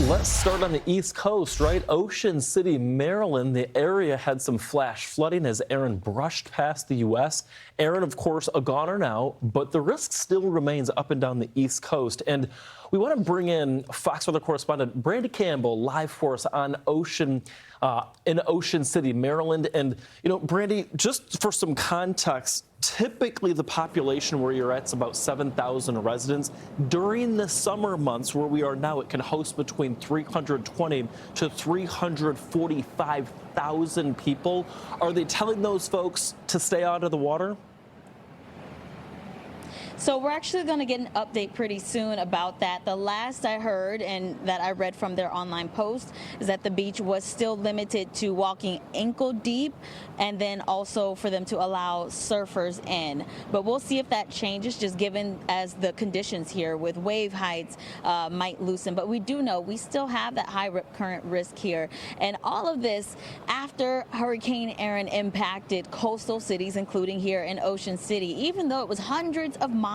Let's start on the East Coast, right? Ocean City, Maryland. The area had some flash flooding as Erin brushed past the U.S. Erin, of course, a goner now, but the risk still remains up and down the East Coast. And we want to bring in Fox Weather Correspondent Brandy Campbell live for us on in Ocean City, Maryland. And, you know, Brandy, just for some context, typically the population where you're at is about 7,000 residents. During the summer months where we are now, it can host between 320 to 345,000 people. Are they telling those folks to stay out of the water? So we're actually going to get an update pretty soon about that. The last I heard and that I read from their online post is that the beach was still limited to walking ankle deep, and then also for them to allow surfers in. But we'll see if that changes, just given as the conditions here with wave heights might loosen. But we do know we still have that high rip current risk here. And all of this after Hurricane Erin impacted coastal cities, including here in Ocean City, even though it was hundreds of miles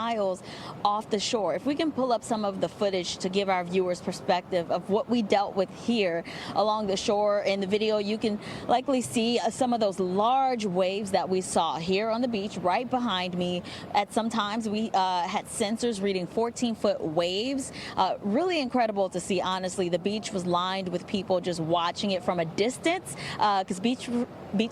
off the shore. If we can pull up some of the footage to give our viewers perspective of what we dealt with here along the shore. In the video, you can likely see some of those large waves that we saw here on the beach right behind me. At some times we had sensors reading 14-foot waves. Really incredible to see, honestly. The beach was lined with people just watching it from a distance because Beach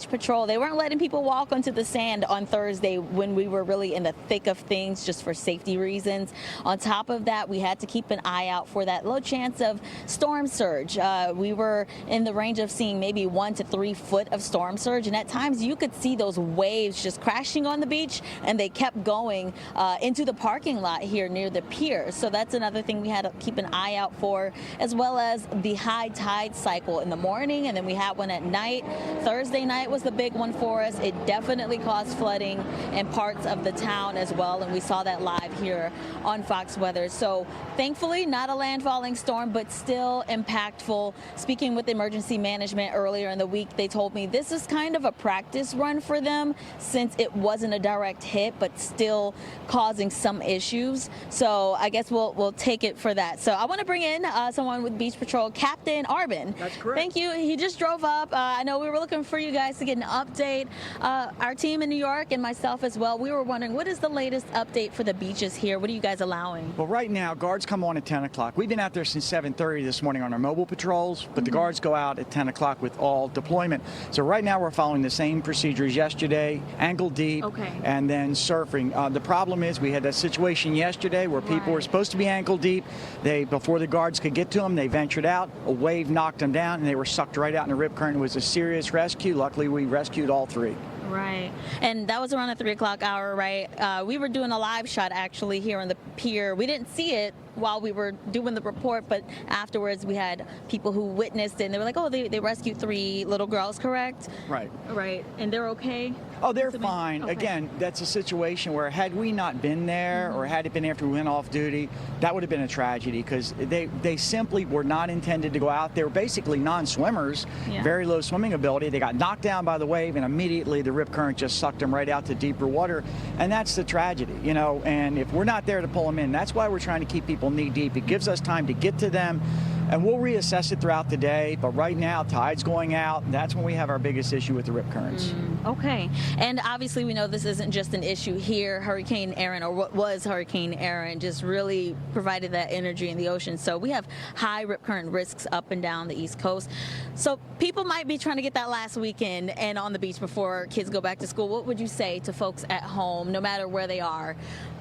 Patrol, they weren't letting people walk onto the sand on Thursday when we were really in the thick of things, just for safety reasons. On top of that, we had to keep an eye out for that low chance of storm surge. We were in the range of seeing maybe 1 to 3 foot of storm surge, and at times you could see those waves just crashing on the beach, and they kept going into the parking lot here near the pier. So that's another thing we had to keep an eye out for, as well as the high tide cycle in the morning, and then we had one at night. Thursday night was the big one for us. It definitely caused flooding in parts of the town as well, and we saw that live here on Fox Weather. So thankfully not a landfalling storm, but still impactful. Speaking with emergency management earlier in the week, they told me this is kind of a practice run for them since it wasn't a direct hit, but still causing some issues. So I guess we'll take it for that. So I want to bring in someone with Beach Patrol, Captain Arbin. That's correct. Thank you. He just drove up. I know we were looking for you guys to get an update. Our team in New York and myself as well, we were wondering, what is the latest update for the beaches here? What are you guys allowing? Well, right now, guards come on at 10 o'clock. We've been out there since 7:30 this morning on our mobile patrols, but the guards go out at 10 o'clock with all deployment. So right now we're following the same procedures yesterday, ankle deep, and then surfing. The problem is we had that situation yesterday where people were supposed to be ankle deep. Before the guards could get to them, they ventured out. A wave knocked them down, and they were sucked right out in the rip current. It was a serious rescue. Luckily, we rescued all three. Right. And that was around the 3 o'clock hour, right? We were doing a live shot actually here on the pier. We didn't see it while we were doing the report, but afterwards we had people who witnessed it, and they were like, oh, they rescued 3 little girls, correct? Right. Right. And they're okay? Oh, they're fine. Okay. Again, that's a situation where had we not been there or had it been after we went off duty, that would have been a tragedy because they simply were not intended to go out. They were basically non-swimmers, very low swimming ability. They got knocked down by the wave, and immediately the rip current just sucked them right out to deeper water, and that's the tragedy, you know. And if we're not there to pull them in, that's why we're trying to keep people knee deep. It gives us time to get to them, and we'll reassess it throughout the day. But right now, tide's going out. That's when we have our biggest issue with the rip currents. Okay. And obviously we know this isn't just an issue here. Hurricane Erin, or what was Hurricane Erin, just really provided that energy in the ocean. So we have high rip current risks up and down the East Coast. So people might be trying to get that last weekend and on the beach before kids go back to school. What would you say to folks at home, no matter where they are,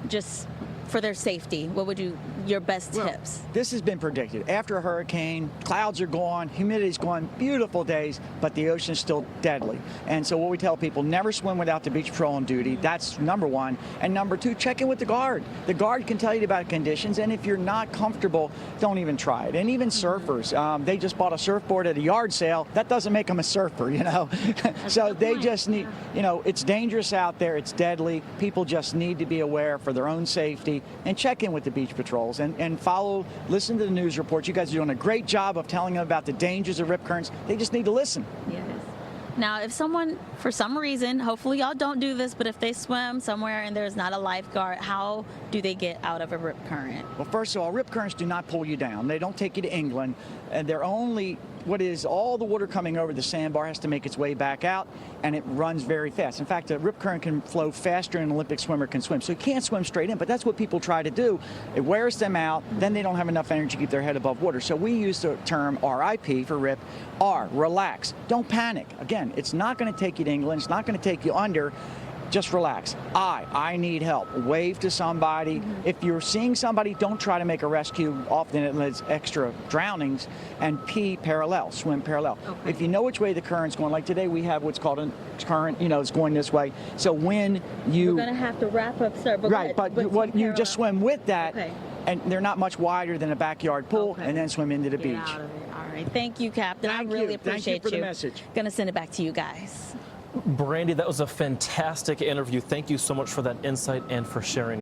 just for their safety? What would your best tips? This has been predicted. After a hurricane, clouds are gone, humidity's gone, beautiful days, but the ocean's still deadly. And so what we tell people, never swim without the beach patrol on duty. That's number one. And number two, check in with the guard. The guard can tell you about conditions, and if you're not comfortable, don't even try it. And even surfers, they just bought a surfboard at a yard sale. That doesn't make them a surfer, you know. So they just need, you know, it's dangerous out there, it's deadly. People just need to be aware for their own safety and check in with the beach patrols and listen to the news reports. You guys are doing a great job of telling them about the dangers of rip currents. They just need to listen. Yes. Now, if someone, for some reason, hopefully y'all don't do this, but if they swim somewhere and there's not a lifeguard, how do they get out of a rip current? Well, first of all, rip currents do not pull you down. They don't take you to England, and they're only, what is all the water coming over the sandbar has to make its way back out, and it runs very fast. In fact, a rip current can flow faster than an Olympic swimmer can swim. So you can't swim straight in, but that's what people try to do. It wears them out, then they don't have enough energy to keep their head above water. So we use the term RIP for rip, R, relax. Don't panic. Again, it's not going to take you to England. It's not going to take you under. Just relax. I need help. Wave to somebody. If you're seeing somebody, don't try to make a rescue. Often it leads extra drownings. And P, parallel, swim parallel. Okay. If you know which way the current's going, like today we have what's called a current, it's going this way. So when you... We're going to have to wrap up, sir. Right, but what you just swim with that, Okay. and they're not much wider than a backyard pool, Okay. and then swim into the Get beach. out of it. All right. Thank you, Captain. Thank I really you. appreciate Thank you for the message. Going to send it back to you guys. Brandy, that was a fantastic interview. Thank you so much for that insight and for sharing.